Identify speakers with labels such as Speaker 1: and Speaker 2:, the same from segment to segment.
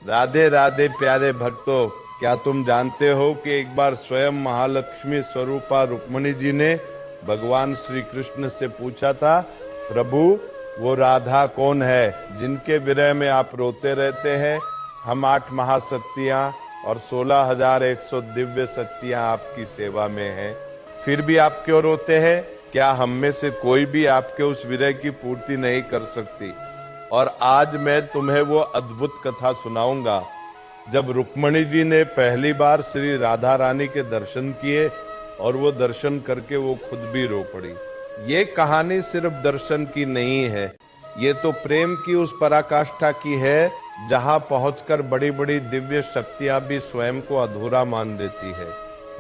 Speaker 1: राधे राधे प्यारे भक्तों, क्या तुम जानते हो कि एक बार स्वयं महालक्ष्मी स्वरूपा रुक्मणी जी ने भगवान श्री कृष्ण से पूछा था, प्रभु वो राधा कौन है जिनके विरह में आप रोते रहते हैं? हम 8 महाशक्तियां और 16,100 दिव्य शक्तियां आपकी सेवा में हैं, फिर भी आप क्यों रोते हैं? क्या हम में से कोई भी आपके उस विरह की पूर्ति नहीं कर सकती? और आज मैं तुम्हें वो अद्भुत कथा सुनाऊंगा जब रुक्मणी जी ने पहली बार श्री राधा रानी के दर्शन किए और वो दर्शन करके वो खुद भी रो पड़ी। ये कहानी सिर्फ दर्शन की नहीं है, ये तो प्रेम की उस पराकाष्ठा की है जहां पहुंचकर बड़ी बड़ी दिव्य शक्तियां भी स्वयं को अधूरा मान देती है।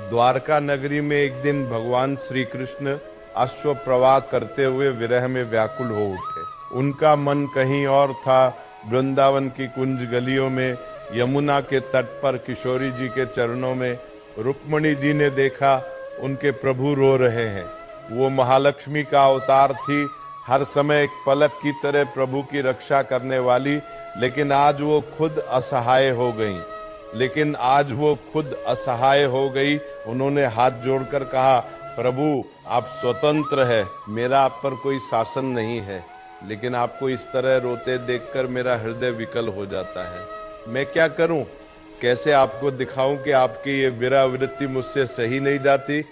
Speaker 1: द्वारका नगरी में एक दिन भगवान श्री कृष्ण अश्व प्रवाह करते हुए विरह में व्याकुल हो उठे। उनका मन कहीं और था। वृंदावन की कुंज गलियों में, यमुना के तट पर किशोरी जी के चरणों में रुक्मणी जी ने देखा उनके प्रभु रो रहे हैं। वो महालक्ष्मी का अवतार थी, हर समय एक पलक की तरह प्रभु की रक्षा करने वाली, लेकिन आज वो खुद असहाय हो गई। उन्होंने हाथ जोड़कर कहा, प्रभु आप स्वतंत्र है, मेरा आप पर कोई शासन नहीं है, लेकिन आपको इस तरह रोते देखकर मेरा हृदय विकल हो जाता है। मैं क्या करूं? कैसे आपको दिखाऊं कि आपकी ये विरह वृत्ति मुझसे सही नहीं जाती?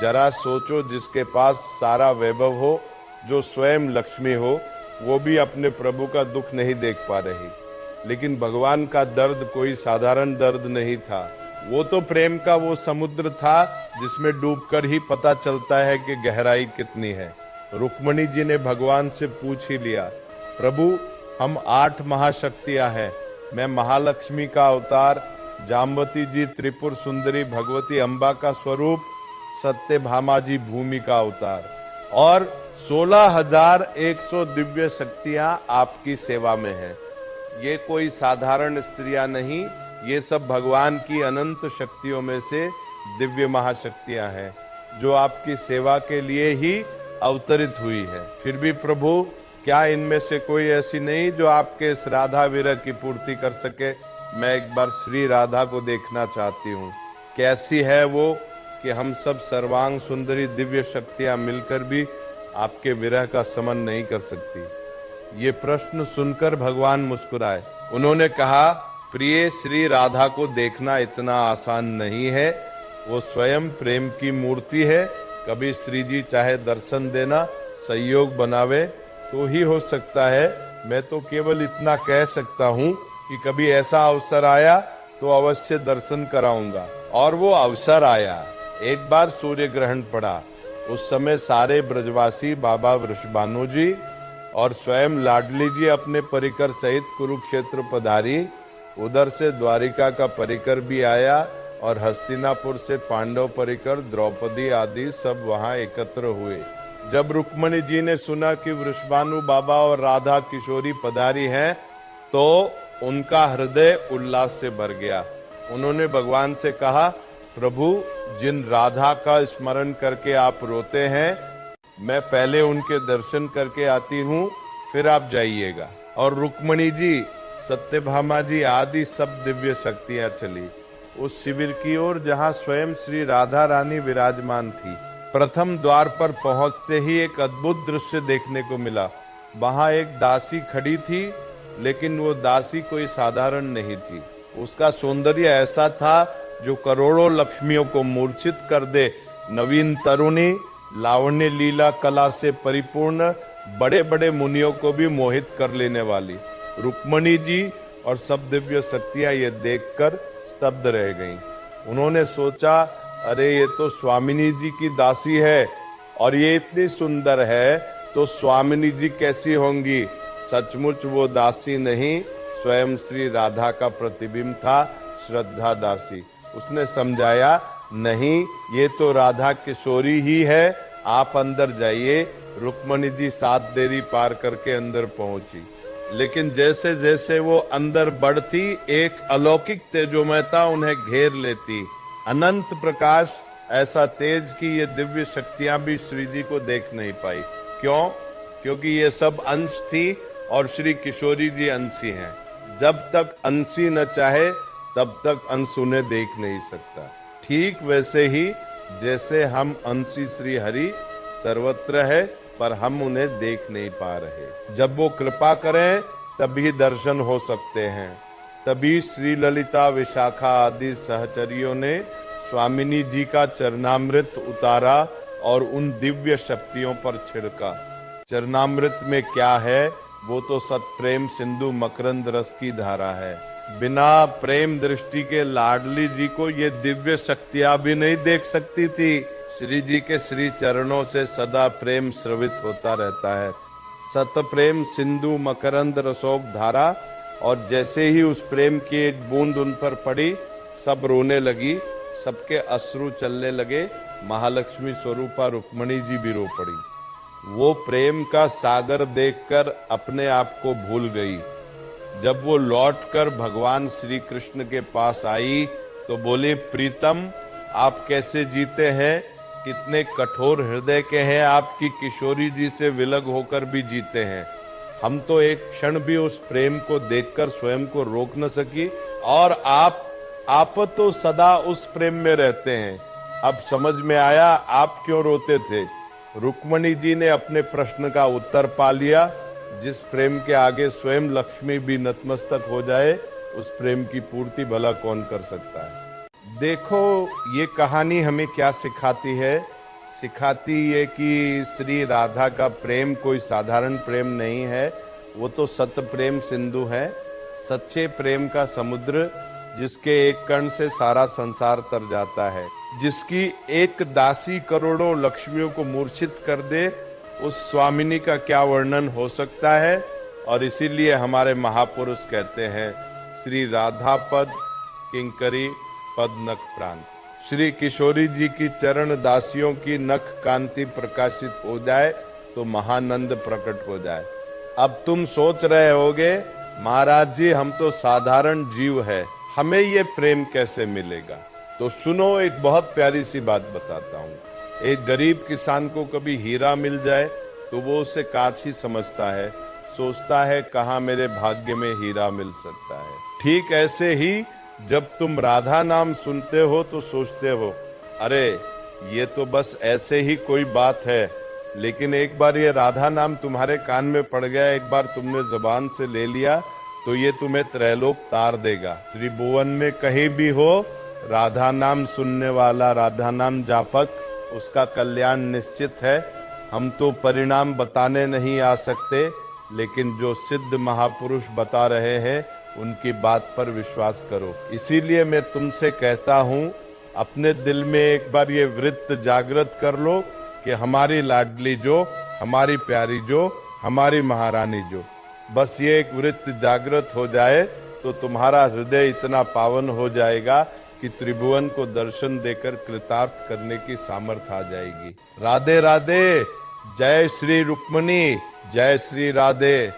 Speaker 1: जरा सोचो, जिसके पास सारा वैभव हो, जो स्वयं लक्ष्मी हो, वो भी अपने प्रभु का दुख नहीं देख पा रही। लेकिन भगवान का दर्द कोई साधारण दर्द नहीं था, वो तो प्रेम का वो समुद्र था जिसमें डूबकर ही पता चलता है कि गहराई कितनी है। रुक्मणी जी ने भगवान से पूछ ही लिया, प्रभु हम 8 महाशक्तियां हैं, मैं महालक्ष्मी का अवतार, जाम्बती जी त्रिपुर सुंदरी भगवती अम्बा का स्वरूप, सत्यभामा जी भूमि का अवतार, और 16,100 दिव्य शक्तियां आपकी सेवा में हैं। ये कोई साधारण स्त्रियां नहीं, ये सब भगवान की अनंत शक्तियों में से दिव्य महाशक्तियां हैं, जो आपकी सेवा के लिए ही अवतरित हुई है। फिर भी प्रभु, क्या इनमें से कोई ऐसी नहीं जो आपके इस राधा विरह की पूर्ति कर सके? मैं एक बार श्री राधा को देखना चाहती हूँ। कैसी है वो कि हम सब सर्वांग सुंदरी दिव्य शक्तियां मिलकर भी आपके विरह का समन नहीं कर सकती। ये प्रश्न सुनकर भगवान मुस्कुराए। उन्होंने कहा, प्रिय श्री राधा को देखना इतना आसान नहीं है, वो स्वयं प्रेम की मूर्ति है। कभी श्री जी चाहे दर्शन देना, संयोग बनावे तो ही हो सकता है। मैं तो केवल इतना कह सकता हूँ कि कभी ऐसा अवसर आया तो अवश्य दर्शन कराऊंगा। और वो अवसर आया। एक बार सूर्य ग्रहण पड़ा। उस समय सारे ब्रजवासी बाबा वृषभानु जी और स्वयं लाडली जी अपने परिकर सहित कुरुक्षेत्र पधारी। उधर से द्वारिका का परिकर भी आया और हस्तिनापुर से पांडव परिकर, द्रौपदी आदि सब वहां एकत्र हुए। जब रुक्मणी जी ने सुना कि वृषभानु बाबा और राधा किशोरी पधारी हैं, तो उनका हृदय उल्लास से भर गया। उन्होंने भगवान से कहा, प्रभु जिन राधा का स्मरण करके आप रोते हैं, मैं पहले उनके दर्शन करके आती हूँ, फिर आप जाइएगा। और रुक्मणी जी, सत्यभामा जी आदि सब दिव्य शक्तियां चली उस शिविर की ओर जहां स्वयं श्री राधा रानी विराजमान थी। प्रथम द्वार पर पहुंचते ही एक अद्भुत दृश्य देखने को मिला। वहां एक दासी खड़ी थी, लेकिन वो दासी कोई साधारण नहीं थी। उसका सौंदर्य ऐसा था जो करोड़ों लक्ष्मियों को मूर्छित कर दे। नवीन तरुणी, लावण्य लीला कला से परिपूर्ण, बड़े बड़े मुनियों को भी मोहित कर लेने वाली। रुक्मणी जी और सब दिव्य शक्तियां ये देखकर स्तब्ध रह गईं। उन्होंने सोचा, अरे ये तो स्वामिनी जी की दासी है, और ये इतनी सुंदर है तो स्वामिनी जी कैसी होंगी? सचमुच वो दासी नहीं, स्वयं श्री राधा का प्रतिबिंब था, श्रद्धा दासी। उसने समझाया, नहीं ये तो राधा किशोरी ही है, आप अंदर जाइए। रुक्मणी जी 7 देरी पार करके अंदर पहुंची। लेकिन जैसे जैसे वो अंदर बढ़ती, एक अलौकिक तेजोमयता उन्हें घेर लेती। अनंत प्रकाश, ऐसा तेज कि ये दिव्य शक्तियां भी श्री जी को देख नहीं पाई। क्यों? क्योंकि ये सब अंश थी और श्री किशोरी जी अंशी हैं। जब तक अंशी न चाहे तब तक अंश उन्हें देख नहीं सकता। ठीक वैसे ही जैसे हम अंशी श्री हरि सर्वत्र है, पर हम उन्हें देख नहीं पा रहे। जब वो कृपा करें तभी दर्शन हो सकते हैं। तभी श्री ललिता विशाखा आदि सहचरियों ने स्वामिनी जी का चरणामृत उतारा और उन दिव्य शक्तियों पर छिड़का। चरणामृत में क्या है? वो तो सतप्रेम सिंधु मकरंद रस की धारा है। बिना प्रेम दृष्टि के लाडली जी को ये दिव्य शक्तियां भी नहीं देख सकती थी। श्री जी के श्री चरणों से सदा प्रेम स्रवित होता रहता है। सतप्रेम सिंधु मकरंद रसोक धारा। और जैसे ही उस प्रेम की एक बूंद उन पर पड़ी, सब रोने लगी, सबके अश्रु चलने लगे। महालक्ष्मी स्वरूपा रुक्मणी जी भी रो पड़ी। वो प्रेम का सागर देखकर अपने आप को भूल गई। जब वो लौटकर भगवान श्री कृष्ण के पास आई तो बोले, प्रीतम आप कैसे जीते हैं? कितने कठोर हृदय के हैं, आपकी किशोरी जी से विलग होकर भी जीते हैं। हम तो एक क्षण भी उस प्रेम को देखकर स्वयं को रोक न सकी, और आप तो सदा उस प्रेम में रहते हैं। अब समझ में आया आप क्यों रोते थे। रुक्मणी जी ने अपने प्रश्न का उत्तर पा लिया। जिस प्रेम के आगे स्वयं लक्ष्मी भी नतमस्तक हो जाए, उस प्रेम की पूर्ति भला कौन कर सकता है। देखो ये कहानी हमें क्या सिखाती है। सिखाती है कि श्री राधा का प्रेम कोई साधारण प्रेम नहीं है। वो तो सत्य प्रेम सिंधु है, सच्चे प्रेम का समुद्र, जिसके एक कण से सारा संसार तर जाता है। जिसकी एक दासी करोड़ों लक्ष्मियों को मूर्छित कर दे, उस स्वामिनी का क्या वर्णन हो सकता है। और इसीलिए हमारे महापुरुष कहते हैं, श्री राधा पद किंकरी पद नख प्रांत। श्री किशोरी जी की चरण दासियों की नख कांति प्रकाशित हो जाए तो महानंद प्रकट हो जाए। अब तुम सोच रहे होगे, महाराज जी हम तो साधारण जीव है, हमें ये प्रेम कैसे मिलेगा। तो सुनो, एक बहुत प्यारी सी बात बताता हूँ। एक गरीब किसान को कभी हीरा मिल जाए तो वो उसे कांच ही समझता है, सोचता है कहाँ मेरे भाग्य में हीरा मिल सकता है। ठीक ऐसे ही जब तुम राधा नाम सुनते हो तो सोचते हो, अरे ये तो बस ऐसे ही कोई बात है। लेकिन एक बार ये राधा नाम तुम्हारे कान में पड़ गया, एक बार तुमने जबान से ले लिया, तो ये तुम्हें त्रैलोक तार देगा। त्रिभुवन में कहीं भी हो, राधा नाम सुनने वाला, राधा नाम जापक, उसका कल्याण निश्चित है। हम तो परिणाम बताने नहीं आ सकते, लेकिन जो सिद्ध महापुरुष बता रहे हैं उनकी बात पर विश्वास करो। इसीलिए मैं तुमसे कहता हूँ, अपने दिल में एक बार ये वृत्त जागृत कर लो कि हमारी लाडली जो, हमारी प्यारी जो, हमारी महारानी जो, बस ये एक वृत्त जागृत हो जाए तो तुम्हारा हृदय इतना पावन हो जाएगा कि त्रिभुवन को दर्शन देकर कृतार्थ करने की सामर्थ आ जाएगी। राधे राधे। जय श्री रुक्मणी, जय श्री राधे।